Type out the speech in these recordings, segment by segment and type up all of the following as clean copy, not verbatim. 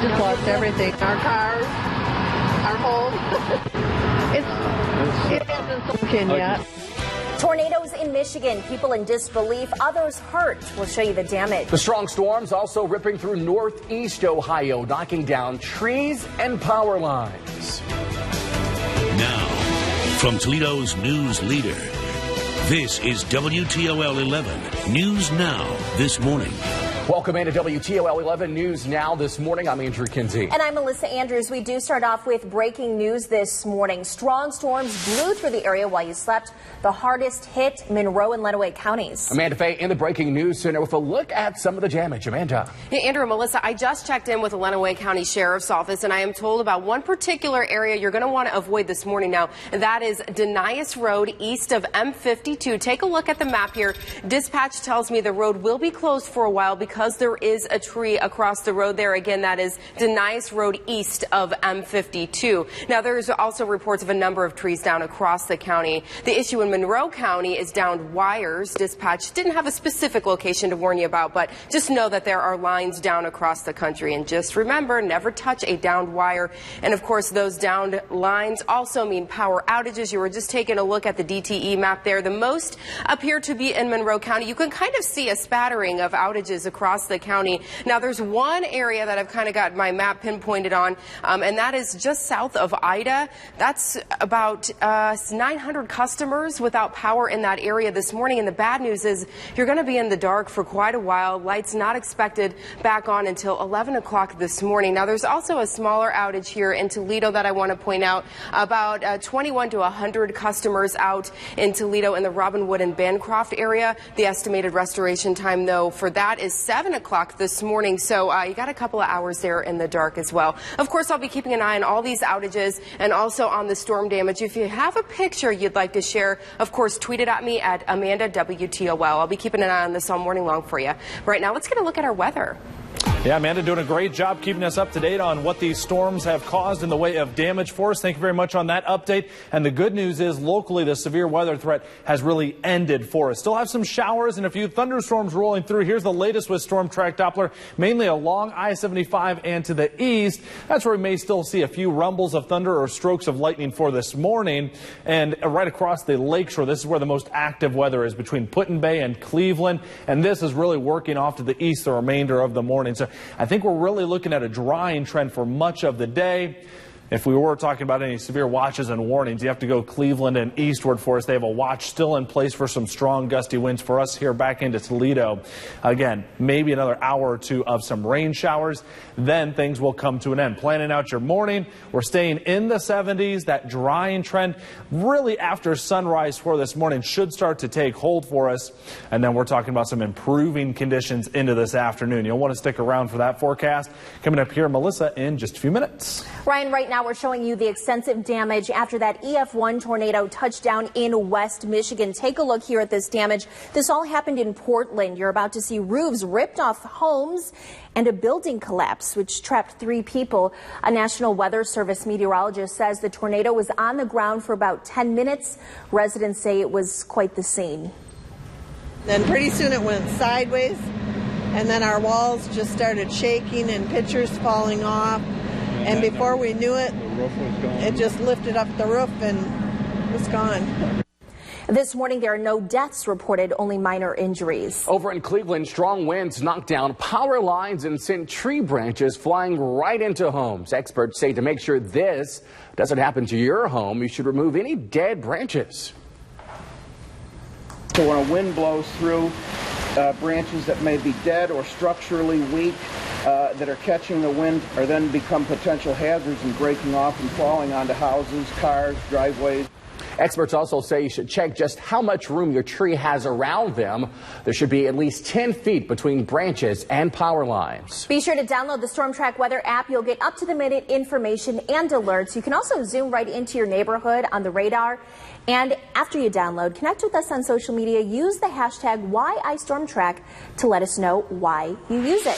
just lost everything. Our cars, our home. It hasn't sunk in yet. Tornadoes in Michigan, people in disbelief, others hurt. We'll show you the damage. The strong storms also ripping through northeast Ohio, knocking down trees and power lines. Now, from Toledo's news leader, this is WTOL 11 News Now this morning. Welcome into WTOL 11 News Now this morning. I'm Andrew Kinsey. And I'm Melissa Andrews. We do start off with breaking news this morning. Strong storms blew through the area while you slept. The hardest hit Monroe and Lenawee counties. Amanda Fay in the breaking news center with a look at some of the damage. Amanda. Yeah, Andrew and Melissa, I just checked in with the Lenawee County Sheriff's Office, and I am told about one particular area you're going to want to avoid this morning now. And that is Denias Road east of M52. Take a look at the map here. Dispatch tells me the road will be closed for a while because there is a tree across the road there. Again, that is Denias Road east of M52. Now, there's also reports of a number of trees down across the county. The issue in Monroe County is downed wires. Dispatch didn't have a specific location to warn you about, but just know that there are lines down across the country. And just remember, never touch a downed wire. And of course, those downed lines also mean power outages. You were just taking a look at the DTE map there. The most appear to be in Monroe County. You can kind of see a spattering of outages across the county. Now, there's one area that I've kind of got my map pinpointed on, and that is just south of Ida. That's about 900 customers without power in that area this morning. And the bad news is you're going to be in the dark for quite a while. Lights not expected back on until 11 o'clock this morning. Now, there's also a smaller outage here in Toledo that I want to point out. About 21 to 100 customers out in Toledo in the Robinwood and Bancroft area. The estimated restoration time, though, for that is 7 o'clock this morning, so you got a couple of hours there in the dark as well. Of course, I'll be keeping an eye on all these outages and also on the storm damage. If you have a picture you'd like to share, of course, tweet it at me at AmandaWTOL. I'll be keeping an eye on this all morning long for you. Right now, let's get a look at our weather. Yeah, Amanda doing a great job keeping us up to date on what these storms have caused in the way of damage for us. Thank you very much on that update. And the good news is locally the severe weather threat has really ended for us. Still have some showers and a few thunderstorms rolling through. Here's the latest with Storm Track Doppler, mainly along I-75 and to the east. That's where we may still see a few rumbles of thunder or strokes of lightning for this morning. And right across the lakeshore, this is where the most active weather is between Put-in-Bay and Cleveland. And this is really working off to the east the remainder of the morning. So I think we're really looking at a drying trend for much of the day. If we were talking about any severe watches and warnings, you have to go Cleveland and eastward for us. They have a watch still in place for some strong gusty winds for us here back into Toledo. Again, maybe another hour or two of some rain showers. Then things will come to an end. Planning out your morning, we're staying in the 70s. That drying trend really after sunrise for this morning should start to take hold for us. And then we're talking about some improving conditions into this afternoon. You'll want to stick around for that forecast. Coming up here, Melissa, in just a few minutes. Ryan, right now we're showing you the extensive damage after that EF1 tornado touched down in West Michigan. Take a look here at this damage. This all happened in Portland. You're about to see roofs ripped off homes and a building collapse, which trapped 3 people. A National Weather Service meteorologist says the tornado was on the ground for about 10 minutes. Residents say it was quite the scene. Then pretty soon it went sideways, and then our walls just started shaking and pictures falling off. And before we knew it, it just lifted up the roof and was gone. This morning, there are no deaths reported, only minor injuries. Over in Cleveland, strong winds knocked down power lines and sent tree branches flying right into homes. Experts say to make sure this doesn't happen to your home, you should remove any dead branches. So when a wind blows through, branches that may be dead or structurally weak that are catching the wind are then become potential hazards and breaking off and falling onto houses, cars, driveways. Experts also say you should check just how much room your tree has around them. There should be at least 10 feet between branches and power lines. Be sure to download the Storm Track Weather app. You'll get up-to-the-minute information and alerts. You can also zoom right into your neighborhood on the radar. And after you download, connect with us on social media. Use the hashtag WhyIStormTrack to let us know why you use it.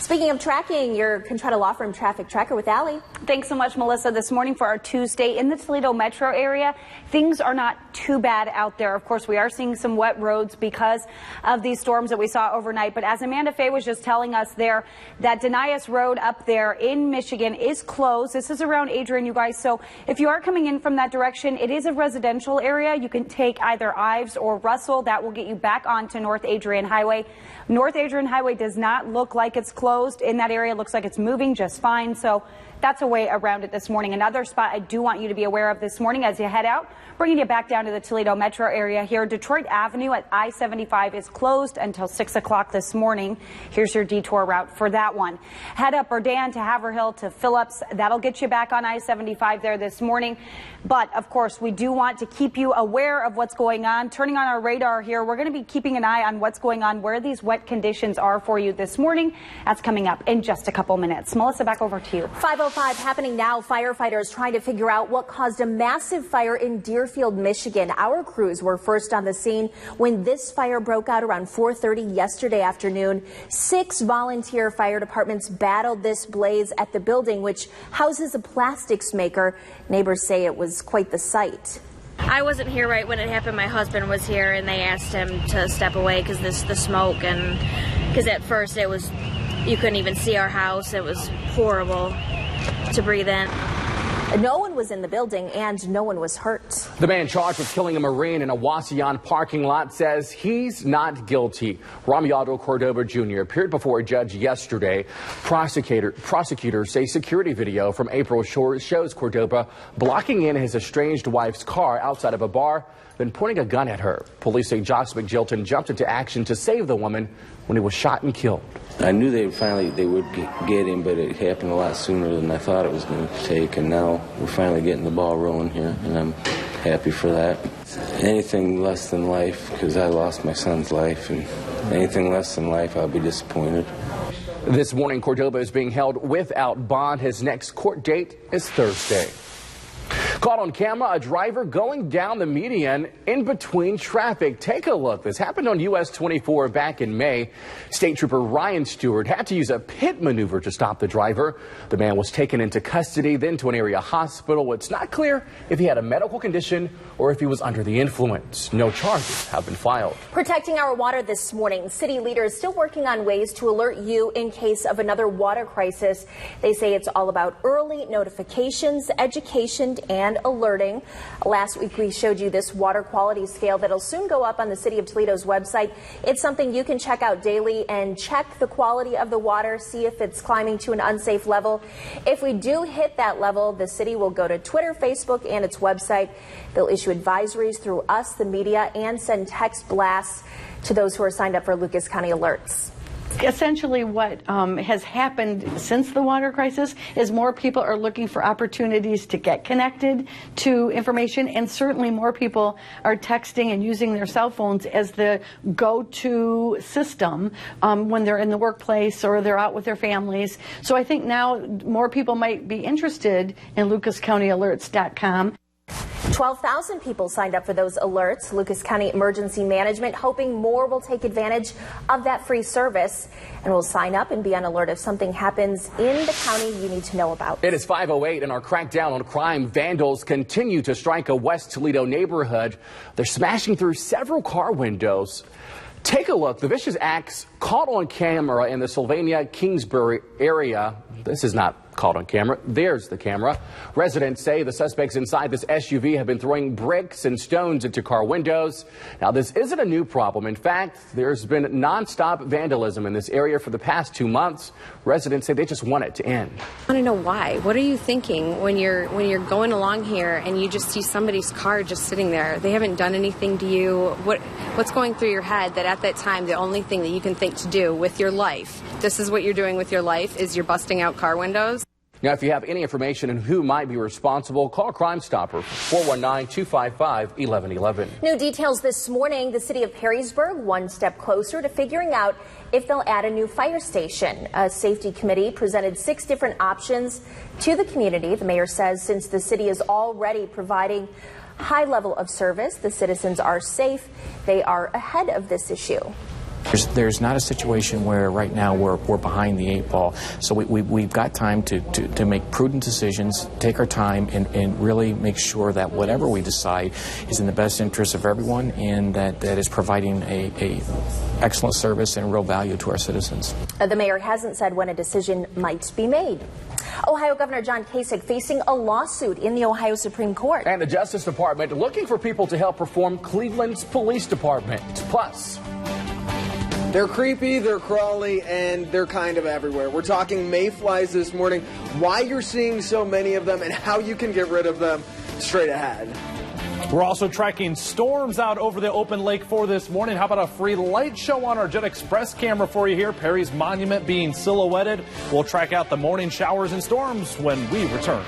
Speaking of tracking, your Contrada Law Firm Traffic Tracker with Allie. Thanks so much, Melissa. This morning for our Tuesday in the Toledo metro area, things are not too bad out there. Of course, we are seeing some wet roads because of these storms that we saw overnight. But as Amanda Fay was just telling us there, that Denias Road up there in Michigan is closed. This is around Adrian, you guys. So if you are coming in from that direction, it is a residential area. You can take either Ives or Russell. That will get you back onto North Adrian Highway. North Adrian Highway does not look like it's closed in that area. It looks like it's moving just fine. So that's a way around it this morning. Another spot I do want you to be aware of this morning as you head out, bringing you back down to the Toledo metro area here. Detroit Avenue at I-75 is closed until 6 o'clock this morning. Here's your detour route for that one. Head up Berdan to Haverhill to Phillips. That'll get you back on I-75 there this morning. But, of course, we do want to keep you aware of what's going on. Turning on our radar here, we're going to be keeping an eye on what's going on, where these wet conditions are for you this morning. That's coming up in just a couple minutes. Melissa, back over to you. 5:05 happening now. Firefighters trying to figure out what caused a massive fire in Deerfield, Michigan. Our crews were first on the scene when this fire broke out around 4:30 yesterday afternoon. 6 volunteer fire departments battled this blaze at the building, which houses a plastics maker. Neighbors say it was quite the sight. I wasn't here right when it happened. My husband was here, and they asked him to step away because the smoke, and because at first it was, you couldn't even see our house. It was horrible to breathe in. No one was in the building and no one was hurt. The man charged with killing a Marine in a Wauseon parking lot says he's not guilty. Ramialdo Cordova Jr. appeared before a judge yesterday. Prosecutors say security video from April shows Cordova blocking in his estranged wife's car outside of a bar, then pointing a gun at her. Police say Josh McGilton jumped into action to save the woman when he was shot and killed. I knew they would get him, but it happened a lot sooner than I thought it was going to take, and now we're finally getting the ball rolling here, and I'm happy for that. Anything less than life, because I lost my son's life, and anything less than life, I'll be disappointed. This morning, Cordova is being held without bond. His next court date is Thursday. Caught on camera, a driver going down the median in between traffic. Take a look. This happened on US 24 back in May. State Trooper Ryan Stewart had to use a pit maneuver to stop the driver. The man was taken into custody, then to an area hospital. It's not clear if he had a medical condition or if he was under the influence. No charges have been filed. Protecting our water this morning. City leaders still working on ways to alert you in case of another water crisis. They say it's all about early notifications, education, and alerting. Last week we showed you this water quality scale that'll soon go up on the City of Toledo's website. It's something you can check out daily and check the quality of the water, see if it's climbing to an unsafe level. If we do hit that level, the city will go to Twitter, Facebook, and its website. They'll issue advisories through us, the media, and send text blasts to those who are signed up for Lucas County Alerts. Essentially what has happened since the water crisis is more people are looking for opportunities to get connected to information, and certainly more people are texting and using their cell phones as the go-to system when they're in the workplace or they're out with their families. So I think now more people might be interested in lucascountyalerts.com. 12,000 people signed up for those alerts. Lucas County Emergency Management hoping more will take advantage of that free service and will sign up and be on alert if something happens in the county you need to know about. It is 5:08 and our crackdown on crime. Vandals continue to strike a West Toledo neighborhood. They're smashing through several car windows. Take a look. The vicious acts caught on camera in the Sylvania Kingsbury area. This is not caught on camera. There's the camera. Residents say the suspects inside this SUV have been throwing bricks and stones into car windows. Now, this isn't a new problem. In fact, there's been nonstop vandalism in this area for the past 2 months. Residents say they just want it to end. I want to know why. What are you thinking when you're going along here and you just see somebody's car just sitting there? They haven't done anything to you. What's going through your head that at that time the only thing that you can think to do with your life, this is what you're doing with your life, is you're busting out car windows? Now, if you have any information on who might be responsible, call Crime Stopper, 419-255-1111. New details this morning. The city of Perrysburg one step closer to figuring out if they'll add a new fire station. A safety committee presented 6 different options to the community. The mayor says since the city is already providing high level of service, the citizens are safe. They are ahead of this issue. There's not a situation where right now we're behind the 8 ball. So we've got time to make prudent decisions, take our time, and really make sure that whatever we decide is in the best interest of everyone and that is providing a excellent service and real value to our citizens. The mayor hasn't said when a decision might be made. Ohio Governor John Kasich facing a lawsuit in the Ohio Supreme Court. And the Justice Department looking for people to help reform Cleveland's police department. Plus, they're creepy, they're crawly, and they're kind of everywhere. We're talking mayflies this morning, why you're seeing so many of them, and how you can get rid of them straight ahead. We're also tracking storms out over the open lake for this morning. How about a free light show on our Jet Express camera for you here? Perry's Monument being silhouetted. We'll track out the morning showers and storms when we return.